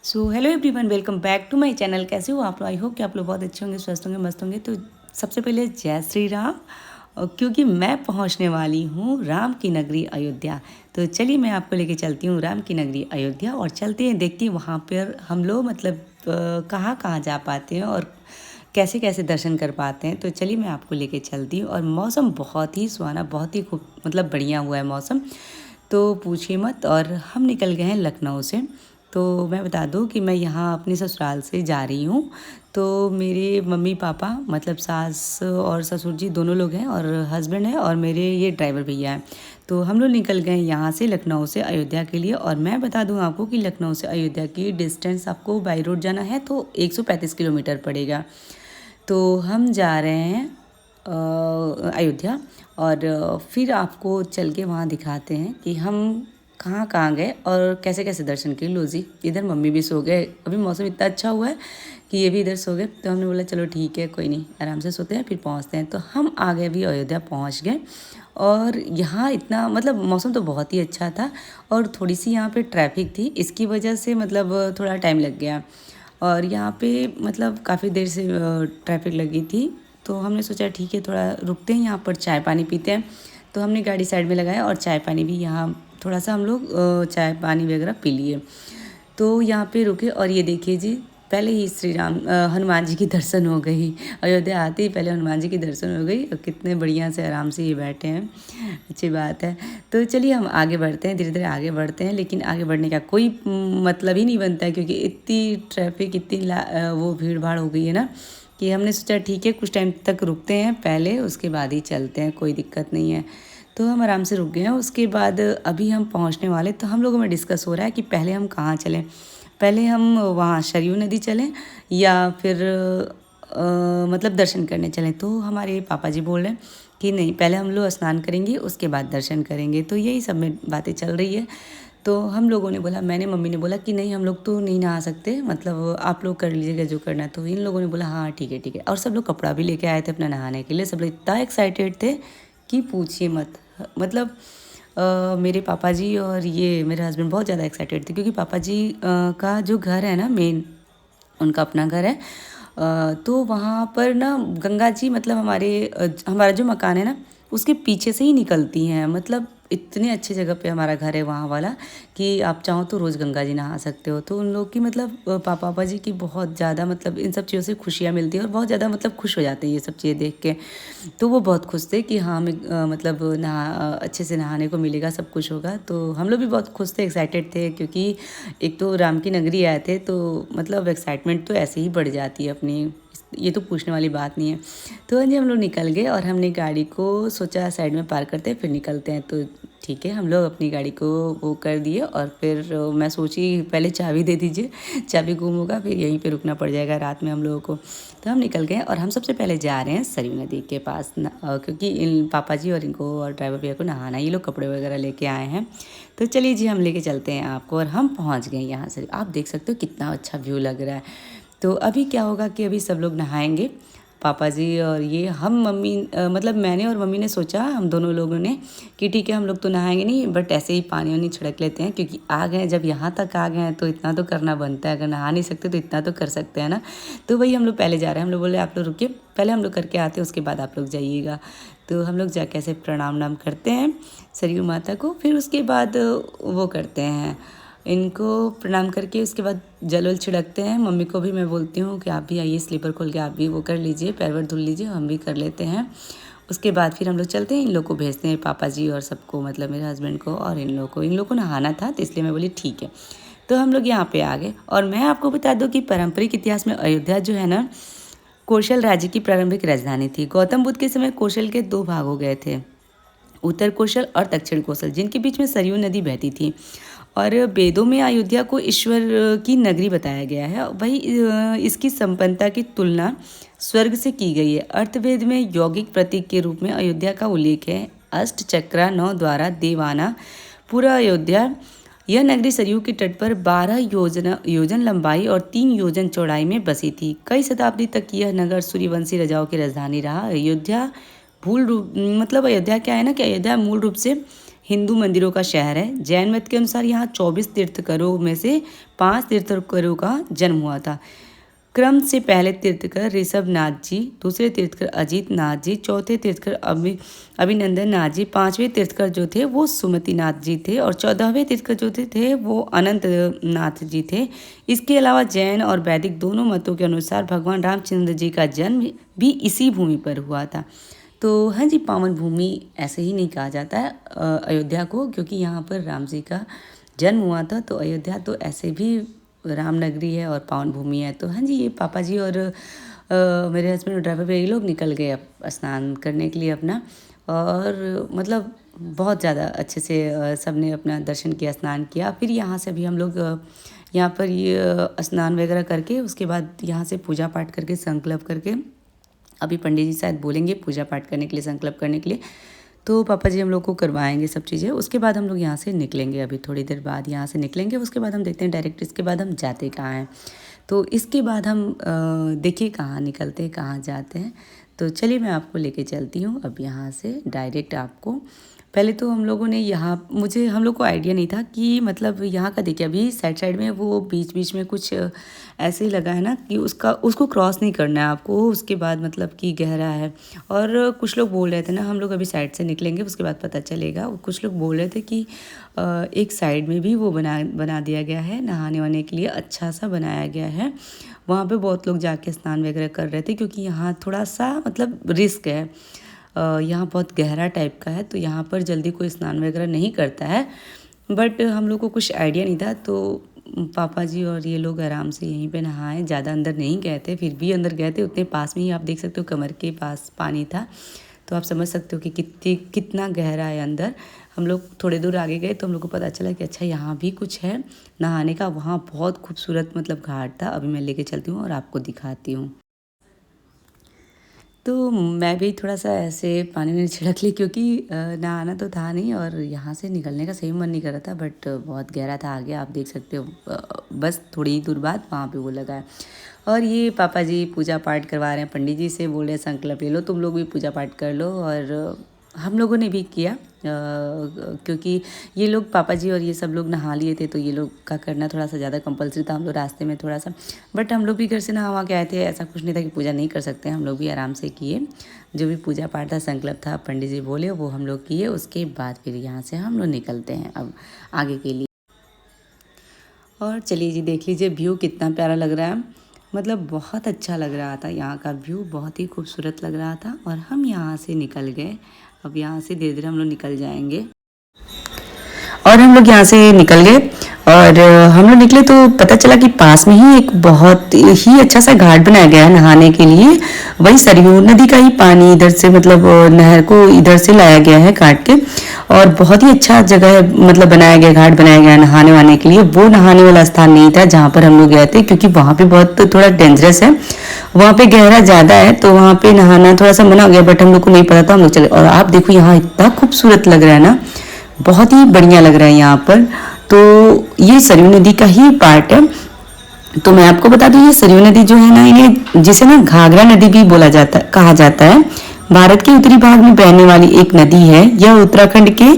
So hello everyone, welcome back to my channel. कैसे हो आप लोग? आई होप कि आप लोग बहुत अच्छे होंगे, स्वस्थ होंगे, मस्त होंगे। तो सबसे पहले जय श्री राम। क्योंकि मैं पहुंचने वाली हूं राम की नगरी अयोध्या। तो चलिए मैं आपको लेके चलती हूं राम की नगरी अयोध्या और चलते हैं, देखते हैं वहाँ पर हम लोग मतलब कहाँ कहाँ जा पाते हैं और कैसे कैसे दर्शन कर पाते हैं। तो चलिए मैं आपको लेके चलती हूँ। और मौसम बहुत ही सुहाना, बहुत ही खूब मतलब बढ़िया हुआ है मौसम, तो पूछिए मत। और हम निकल गए हैं लखनऊ से। तो मैं बता दूं कि मैं यहाँ अपने ससुराल से जा रही हूँ। तो मेरे मम्मी पापा मतलब सास और ससुर जी दोनों लोग हैं और हस्बैंड है और मेरे ये ड्राइवर भैया हैं। तो हम लोग निकल गए यहाँ से लखनऊ से अयोध्या के लिए। और मैं बता दूं आपको कि लखनऊ से अयोध्या की डिस्टेंस आपको बाई रोड जाना है तो 135 किलोमीटर पड़ेगा। तो हम जा रहे हैं अयोध्या। और फिर आपको चल के वहाँ दिखाते हैं कि हम कहाँ कहाँ गए और कैसे कैसे दर्शन किए। लो जी, इधर मम्मी भी सो गए। अभी मौसम इतना अच्छा हुआ है कि ये भी इधर सो गए। तो हमने बोला चलो ठीक है, कोई नहीं, आराम से सोते हैं फिर पहुँचते हैं। तो हम आगे अभी अयोध्या पहुँच गए। और यहाँ इतना मतलब मौसम तो बहुत ही अच्छा था और थोड़ी सी यहाँ पे ट्रैफिक थी, इसकी वजह से मतलब थोड़ा टाइम लग गया। और यहाँ पे मतलब काफ़ी देर से ट्रैफिक लगी थी। तो हमने सोचा ठीक है, थोड़ा रुकते हैं यहाँ पर, चाय पानी पीते हैं। तो हमने गाड़ी साइड में लगाया और चाय पानी भी यहाँ थोड़ा सा हम लोग चाय पानी वगैरह पी लिए। तो यहाँ पे रुके और ये देखिए जी, पहले ही श्री राम हनुमान जी की दर्शन हो गई। अयोध्या आते ही पहले हनुमान जी की दर्शन हो गई और कितने बढ़िया से आराम से ये बैठे हैं, अच्छी बात है। तो चलिए हम आगे बढ़ते हैं, धीरे धीरे आगे बढ़ते हैं। लेकिन आगे बढ़ने का कोई मतलब ही नहीं बनता है क्योंकि इतनी ट्रैफिक, इतनी वो भीड़ भाड़ हो गई है ना कि हमने सोचा ठीक है कुछ टाइम तक रुकते हैं पहले, उसके बाद ही चलते हैं, कोई दिक्कत नहीं है। तो हम आराम से रुक गए हैं। उसके बाद अभी हम पहुंचने वाले, तो हम लोगों में डिस्कस हो रहा है कि पहले हम कहाँ चलें। पहले हम वहाँ सरयू नदी चलें या फिर मतलब दर्शन करने चलें। तो हमारे पापा जी बोल रहे हैं कि नहीं, पहले हम लोग स्नान करेंगे उसके बाद दर्शन करेंगे। तो यही सब में बातें चल रही है। तो हम लोगों ने बोला, मैंने मम्मी ने बोला कि नहीं हम लोग तो नहीं नहा सकते, मतलब आप लोग कर लीजिएगा जो करना है। तो इन लोगों ने बोला हाँ ठीक है ठीक है। और सब लोग कपड़ा भी लेके आए थे अपना नहाने के लिए। सब लोग इतना एक्साइटेड थे कि पूछिए मत। मतलब मेरे पापा जी और ये मेरे हस्बैंड बहुत ज़्यादा एक्साइटेड थे क्योंकि पापा जी का जो घर है ना, मेन उनका अपना घर है। तो वहाँ पर ना गंगा जी मतलब हमारा जो मकान है ना उसके पीछे से ही निकलती हैं। मतलब इतने अच्छे जगह पे हमारा घर है वहाँ वाला कि आप चाहो तो रोज़ गंगा जी नहा सकते हो। तो उन लोग की मतलब पापा जी की बहुत ज़्यादा मतलब इन सब चीज़ों से खुशियाँ मिलती हैं और बहुत ज़्यादा मतलब खुश हो जाते हैं ये सब चीज़ें देख के। तो वो बहुत खुश थे कि हाँ हमें मतलब अच्छे से नहाने को मिलेगा, सब कुछ होगा। तो हम लोग भी बहुत खुश थे, एक्साइटेड थे क्योंकि एक तो राम की नगरी आए थे तो मतलब एक्साइटमेंट तो ऐसे ही बढ़ जाती है अपनी, ये तो पूछने वाली बात नहीं है। तो हाँ जी, हम लोग निकल गए और हमने गाड़ी को सोचा साइड में पार्क करते हैं फिर निकलते हैं। तो ठीक है, हम लोग अपनी गाड़ी को वो कर दिए और फिर मैं सोची पहले चाबी दे दीजिए, चाबी गुम होगा फिर यहीं पे रुकना पड़ जाएगा रात में हम लोगों को। तो हम निकल गए और हम सबसे पहले जा रहे हैं सरयू नदी के पास क्योंकि इन पापा जी और इनको और ड्राइवर भैया को नहाना, ये लोग कपड़े वगैरह लेके आए हैं। तो चलिए जी, हम लेके चलते हैं आपको। और हम पहुँच गए यहाँ सरयू, आप देख सकते हो कितना अच्छा व्यू लग रहा है। तो अभी क्या होगा कि अभी सब लोग नहाएंगे, पापा जी और ये हम मम्मी मतलब मैंने और मम्मी ने सोचा, हम दोनों लोगों ने कि ठीक है हम लोग तो नहाएंगे नहीं बट ऐसे ही पानी वानी छिड़क लेते हैं क्योंकि आ गए, जब यहाँ तक आ गए हैं तो इतना तो करना बनता है। अगर नहा नहीं सकते तो इतना तो कर सकते हैं ना। तो वही हम लोग पहले जा रहे हैं। हम लोग बोले आप लोग रुकिए, पहले हम लोग करके आते हैं उसके बाद आप लोग जाइएगा। तो हम लोग जाके ऐसे प्रणाम नाम करते हैं सरयू माता को, फिर उसके बाद वो करते हैं, इनको प्रणाम करके उसके बाद जल वल छिड़कते हैं। मम्मी को भी मैं बोलती हूँ कि आप भी आइए, स्लीपर खोल के आप भी वो कर लीजिए, पैर वैर धुल लीजिए, हम भी कर लेते हैं। उसके बाद फिर हम लोग चलते हैं, इन लोग को भेजते हैं, पापा जी और सबको, मतलब मेरे हस्बैंड को और इन लोग को नहाना था, तो इसलिए मैं बोली ठीक है। तो हम लोग यहाँ पे आ गए। और मैं आपको बता दूँ कि पारंपरिक इतिहास में अयोध्या जो है ना, कौशल राज्य की प्रारंभिक राजधानी थी। गौतम बुद्ध के समय कौशल के 2 भाग हो गए थे, उत्तर कौशल और दक्षिण कौशल, जिनके बीच में सरयू नदी बहती थी। और वेदों में अयोध्या को ईश्वर की नगरी बताया गया है। वही इसकी संपन्नता की तुलना स्वर्ग से की गई है। अर्थवेद में यौगिक प्रतीक के रूप में अयोध्या का उल्लेख है। अष्ट चक्रा 9 द्वारा देवाना पूरा अयोध्या, यह नगरी सरयू के तट पर 12 योजन लंबाई और 3 योजन चौड़ाई में बसी थी। कई शताब्दी तक यह नगर सूर्यवंशी राजाओं की राजधानी रहा। अयोध्या अयोध्या क्या है ना कि अयोध्या मूल रूप से हिंदू मंदिरों का शहर है। जैन मत के अनुसार यहाँ 24 तीर्थंकरों में से 5 तीर्थंकरों का जन्म हुआ था। क्रम से पहले तीर्थंकर ऋषभ नाथ जी, दूसरे तीर्थंकर अजीत नाथ जी, चौथे तीर्थंकर अभिनंदन नाथ जी, 5वें तीर्थंकर जो थे वो सुमति नाथ जी थे और 14वें तीर्थंकर जो थे वो अनंत नाथ जी थे। इसके अलावा जैन और वैदिक दोनों मतों के अनुसार भगवान रामचंद्र जी का जन्म भी इसी भूमि पर हुआ था। तो हाँ जी, पावन भूमि ऐसे ही नहीं कहा जाता है अयोध्या को, क्योंकि यहाँ पर राम जी का जन्म हुआ था। तो अयोध्या तो ऐसे भी रामनगरी है और पावन भूमि है। तो हाँ जी, ये पापा जी और मेरे हस्बैंड और ड्राइवर ये लोग निकल गए अब स्नान करने के लिए अपना, और मतलब बहुत ज़्यादा अच्छे से सब ने अपना दर्शन किया, स्नान किया। फिर यहाँ से अभी हम लोग यहाँ पर ये स्नान वगैरह करके उसके बाद यहाँ से पूजा पाठ करके संकल्प करके, अभी पंडित जी शायद बोलेंगे पूजा पाठ करने के लिए, संकल्प करने के लिए, तो पापा जी हम लोग को करवाएंगे सब चीज़ें। उसके बाद हम लोग यहाँ से निकलेंगे, अभी थोड़ी देर बाद यहाँ से निकलेंगे। उसके बाद हम देखते हैं डायरेक्ट इसके बाद हम जाते कहाँ हैं। तो इसके बाद हम देखिए कहाँ निकलते हैं, कहाँ जाते हैं। तो चलिए मैं आपको लेके चलती हूँ अब यहाँ से डायरेक्ट आपको। पहले तो हम लोगों ने हम लोग को आइडिया नहीं था कि मतलब यहाँ का, देखिए अभी साइड में वो बीच में कुछ ऐसे ही लगा है ना कि उसको क्रॉस नहीं करना है आपको, उसके बाद मतलब कि गहरा है। और कुछ लोग बोल रहे थे ना, हम लोग अभी साइड से निकलेंगे उसके बाद पता चलेगा। कुछ लोग बोल रहे थे कि एक साइड में भी वो बना दिया गया है नहाने वाने के लिए, अच्छा सा बनाया गया है। वहाँ पे बहुत लोग जाके स्नान वगैरह कर रहे थे, क्योंकि यहाँ थोड़ा सा मतलब रिस्क है, यहाँ बहुत गहरा टाइप का है, तो यहाँ पर जल्दी कोई स्नान वगैरह नहीं करता है। बट हम लोग को कुछ आइडिया नहीं था, तो पापा जी और ये लोग आराम से यहीं पे नहाए, ज़्यादा अंदर नहीं गए थे। फिर भी अंदर गए थे, उतने पास में ही आप देख सकते हो कमर के पास पानी था, तो आप समझ सकते हो कि कितना गहरा है अंदर। हम लोग थोड़े दूर आगे गए तो हम लोग को पता चला कि अच्छा यहाँ भी कुछ है नहाने का। वहाँ बहुत खूबसूरत मतलब घाट था, अभी मैं लेके चलती हूँ और आपको दिखाती हूँ। तो मैं भी थोड़ा सा ऐसे पानी में छिड़क ली, क्योंकि नहाना तो था नहीं और यहाँ से निकलने का सही मन नहीं कर रहा था, बट बहुत गहरा था आगे, आप देख सकते हो। बस थोड़ी ही दूर बाद वहाँ पे वो लगा है। और ये पापा जी पूजा पाठ करवा रहे हैं, पंडित जी से बोल रहे हैं संकल्प ले लो, तुम लोग भी पूजा पाठ कर लो। और हम लोगों ने भी किया, क्योंकि ये लोग पापा जी और ये सब लोग नहा लिए थे, तो ये लोग का करना थोड़ा सा ज़्यादा कंपलसरी था। हम लोग रास्ते में थोड़ा सा, बट हम लोग भी घर से नहा के आए थे, ऐसा कुछ नहीं था कि पूजा नहीं कर सकते, हम लोग भी आराम से किए। जो भी पूजा पाठ था, संकल्प था, पंडित जी बोले वो हम लोग किए। उसके बाद फिर यहाँ से हम लोग निकलते हैं अब आगे के लिए। और चलिए जी, देख लीजिए व्यू कितना प्यारा लग रहा है, मतलब बहुत अच्छा लग रहा था। यहाँ का व्यू बहुत ही खूबसूरत लग रहा था। और हम यहाँ से निकल गए, अब यहाँ से धीरे धीरे हम लोग निकल जाएंगे। और हम लोग यहाँ से निकल गए और हम लोग निकले तो पता चला कि पास में ही एक बहुत ही अच्छा सा घाट बनाया गया है नहाने के लिए। वही सरयू नदी का ही पानी इधर से, मतलब नहर को इधर से लाया गया है काट के, और बहुत ही अच्छा जगह है, मतलब बनाया गया, घाट बनाया गया है नहाने वाने के लिए। वो नहाने वाला स्थान नहीं था जहाँ पर हम लोग गए थे, क्योंकि वहाँ पे बहुत थोड़ा डेंजरस है, वहाँ पे गहरा ज़्यादा है, तो वहाँ पे नहाना थोड़ा सा मना हो गया। बट हम लोग को नहीं पता था, हम लोग चले। और आप देखो यहाँ इतना खूबसूरत लग रहा है ना, बहुत ही बढ़िया लग रहा है यहाँ पर। तो ये सरयू नदी का ही पार्ट है। तो मैं आपको बता दूं, ये सरयू नदी जो है ना, इन्हें जिसे ना घाघरा नदी भी कहा जाता है। भारत के उत्तरी भाग में बहने वाली एक नदी है। यह उत्तराखंड के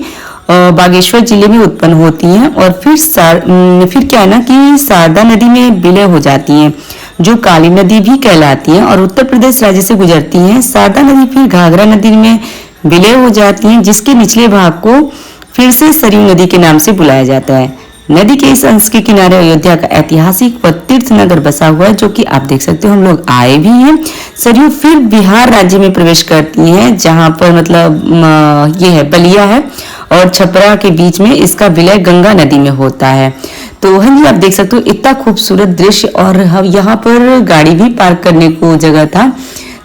बागेश्वर जिले में उत्पन्न होती है और फिर क्या है ना कि शारदा नदी में विलय हो जाती है, जो काली नदी भी कहलाती है और उत्तर प्रदेश राज्य से गुजरती है। शारदा नदी फिर घाघरा नदी में विलय हो जाती है, जिसके निचले भाग को फिर से सरयू नदी के नाम से बुलाया जाता है। नदी के इस अंश के किनारे अयोध्या का ऐतिहासिक व तीर्थ नगर बसा हुआ है, जो कि आप देख सकते हो हम लोग आए भी हैं। सरयू फिर बिहार राज्य में प्रवेश करती हैं, जहां पर मतलब ये है बलिया है और छपरा के बीच में इसका विलय गंगा नदी में होता है। तो हाँ जी, आप देख सकते हो इतना खूबसूरत दृश्य। और हम यहाँ पर गाड़ी भी पार्क करने को जगह था,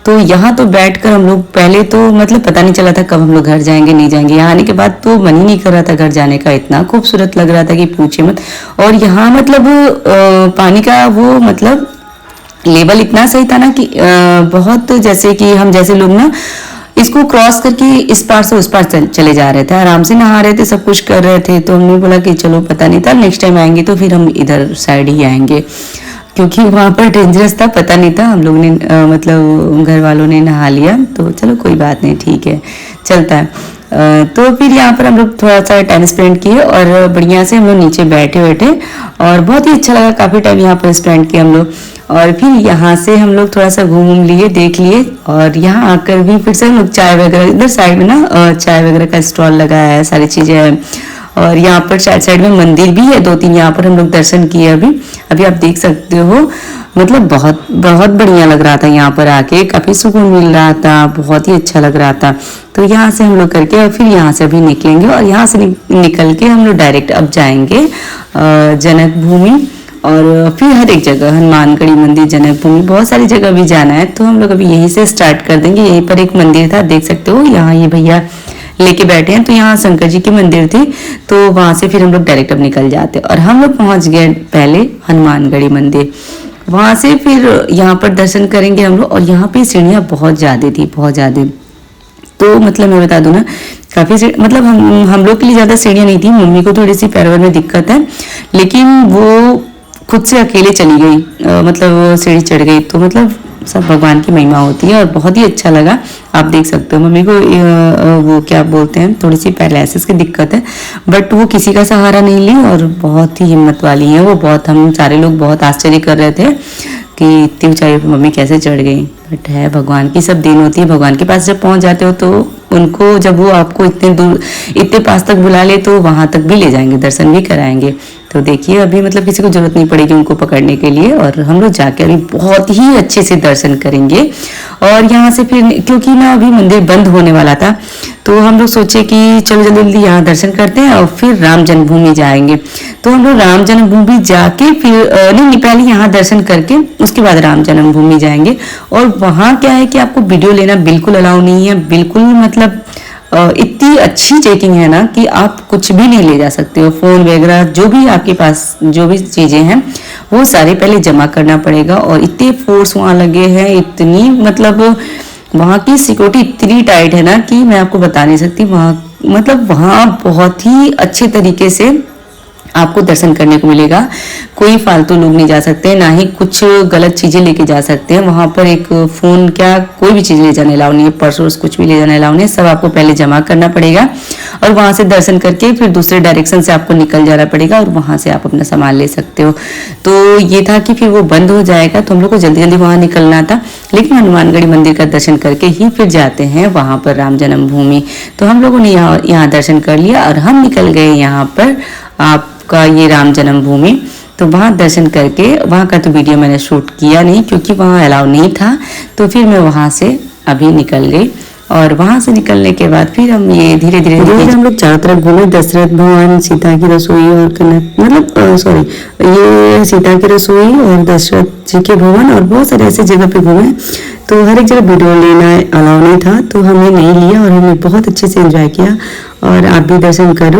तो यहाँ तो बैठकर हम लोग पहले तो मतलब पता नहीं चला था कब हम लोग घर जाएंगे नहीं जाएंगे। यहाँ आने के बाद तो मन ही नहीं कर रहा था घर जाने का, इतना खूबसूरत लग रहा था कि पूछे मत। और यहाँ मतलब पानी का वो मतलब लेवल इतना सही था ना कि बहुत, जैसे कि हम जैसे लोग ना इसको क्रॉस करके इस पार से उस पार चले जा रहे थे, आराम से नहा रहे थे, सब कुछ कर रहे थे। तो हमने बोला कि चलो पता नहीं था, नेक्स्ट टाइम आएंगे तो फिर हम इधर साइड ही आएंगे, क्योंकि वहां पर डेंजरस था, पता नहीं था। हम लोग ने मतलब घर वालों ने नहा लिया, तो चलो कोई बात नहीं, ठीक है, चलता है। तो फिर यहाँ पर हम लोग थोड़ा सा टाइम स्पेंड किए और बढ़िया से हम लोग नीचे बैठे बैठे और बहुत ही अच्छा लगा, काफ़ी टाइम यहाँ पर स्पेंड किया हम लोग। और फिर यहाँ से हम लोग थोड़ा सा घूम लिए, देख लिए। और यहाँ आकर भी फिर से हम लोग चाय वगैरह, इधर साइड में ना चाय वगैरह का स्टॉल लगाया है, सारी चीज़ें हैं। और यहाँ पर साइड में मंदिर भी है 2-3, यहाँ पर हम लोग दर्शन किए। अभी आप देख सकते हो, मतलब बहुत बहुत बढ़िया लग रहा था यहाँ पर आके, काफ़ी सुकून मिल रहा था, बहुत ही अच्छा लग रहा था। तो यहाँ से हम लोग करके और फिर यहाँ से अभी निकलेंगे और यहाँ से निकल के हम लोग डायरेक्ट अब जाएंगे जनक भूमि। और फिर हर एक जगह, हनुमानगढ़ी मंदिर, जनक भूमि, बहुत सारी जगह भी जाना है। तो हम लोग अभी यहीं से स्टार्ट कर देंगे। यहीं पर एक मंदिर था, देख सकते हो, यहाँ ये भैया लेके बैठे हैं। तो यहाँ शंकर जी की मंदिर थी, तो वहां से फिर हम लोग डायरेक्ट अब निकल जाते। और हम लोग पहुंच गए पहले हनुमानगढ़ी मंदिर, वहां से फिर यहाँ पर दर्शन करेंगे हम लोग। और यहाँ पे सीढ़ियाँ बहुत ज्यादा थी, बहुत ज्यादा। तो मतलब मैं बता दूं ना, काफी मतलब हम लोग के लिए ज्यादा सीढ़ियाँ नहीं थी, मम्मी को थोड़ी सी पैर में दिक्कत है, लेकिन वो खुद से अकेले चली गई, मतलब सीढ़ी चढ़ गई। तो मतलब सब भगवान की महिमा होती है और बहुत ही अच्छा लगा। आप देख सकते हो मम्मी को वो क्या बोलते हैं, थोड़ी सी पैरालिसिस की दिक्कत है, बट वो किसी का सहारा नहीं ली और बहुत ही हिम्मत वाली है वो। बहुत, हम सारे लोग बहुत आश्चर्य कर रहे थे कि इतनी ऊंचाई पर मम्मी कैसे चढ़ गई, बट है भगवान की सब देन होती है। भगवान के पास जब पहुंच जाते हो तो उनको, जब वो आपको इतने दूर इतने पास तक बुला ले तो वहां तक भी ले जाएंगे, दर्शन भी कराएंगे। तो देखिए अभी मतलब किसी को जरूरत नहीं पड़ेगी उनको पकड़ने के लिए, और हम लोग जाके अभी बहुत ही अच्छे से दर्शन करेंगे। और यहाँ से फिर, क्योंकि ना अभी मंदिर बंद होने वाला था, तो हम लोग सोचे कि चलो जल्दी जल्दी यहाँ दर्शन करते हैं और फिर राम जन्मभूमि जाएंगे। तो हम लोग राम जन्मभूमि जाके फिर नहीं, पहले यहाँ दर्शन करके उसके बाद राम जन्मभूमि जाएंगे। और वहाँ क्या है कि आपको वीडियो लेना बिल्कुल अलाउ नहीं है, बिल्कुल मतलब इतनी अच्छी चेकिंग है ना कि आप कुछ भी नहीं ले जा सकते हो, फोन वगैरह जो भी आपके पास जो भी चीजें हैं वो सारे पहले जमा करना पड़ेगा। और इतने फोर्स वहाँ लगे हैं, इतनी मतलब वहाँ की सिक्योरिटी इतनी टाइट है ना कि मैं आपको बता नहीं सकती। वहाँ मतलब वहाँ बहुत ही अच्छे तरीके से आपको दर्शन करने को मिलेगा। कोई फालतू लोग नहीं जा सकते, ना ही कुछ गलत चीजें लेके जा सकते हैं। वहां पर एक फोन क्या कोई भी चीज ले जाने अलाउ नहीं है, पर्स कुछ भी ले जाने अलाउ नहीं है, सब आपको पहले जमा करना पड़ेगा। और वहां से दर्शन करके फिर दूसरे डायरेक्शन से आपको निकल जाना पड़ेगा और वहां से आप अपना सामान ले सकते हो। तो ये था कि फिर वो बंद हो जाएगा, तो हम लोग को जल्दी जल्दी वहां निकलना था। लेकिन हनुमानगढ़ी मंदिर का दर्शन करके ही फिर जाते हैं वहां पर राम जन्मभूमि। तो हम लोगों ने यहाँ दर्शन कर लिया और हम निकल गए यहाँ पर आपका ये राम जन्मभूमि। तो वहाँ दर्शन करके, वहाँ का तो वीडियो मैंने शूट किया नहीं क्योंकि वहाँ अलाउ नहीं था। तो फिर मैं वहाँ से अभी निकल गई और वहां से निकलने के बाद फिर हम ये धीरे धीरे हम लोग चारों तरफ घूमे। दशरथ भवन, सीता की रसोई और मतलब सॉरी, ये सीता की रसोई और दशरथ जी के भवन और बहुत सारे ऐसे जगह पे घूमे। तो हर एक जगह वीडियो लेना अलाउ नहीं था, तो हमने नहीं लिया और हमने बहुत अच्छे से एंजॉय किया। और आप भी दर्शन करो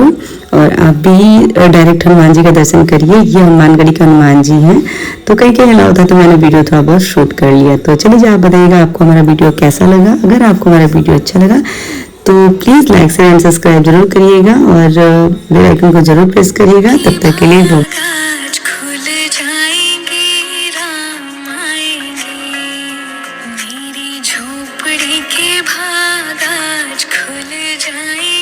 और आप भी डायरेक्ट हनुमान जी का दर्शन करिए। ये हनुमानगढ़ी के हनुमान जी हैं। तो कहीं कहीं अलाउ था तो मैंने वीडियो थोड़ा बहुत शूट कर लिया। तो चलिए आप बताइएगा आपको हमारा वीडियो कैसा लगा। अगर आपको हमारा वीडियो अच्छा लगा तो please like share and subscribe जरूर करिएगा और बेल आइकन को जरूर प्रेस करिएगा। तब तक के लिए झोपड़ी के भाग आज खुल जाए।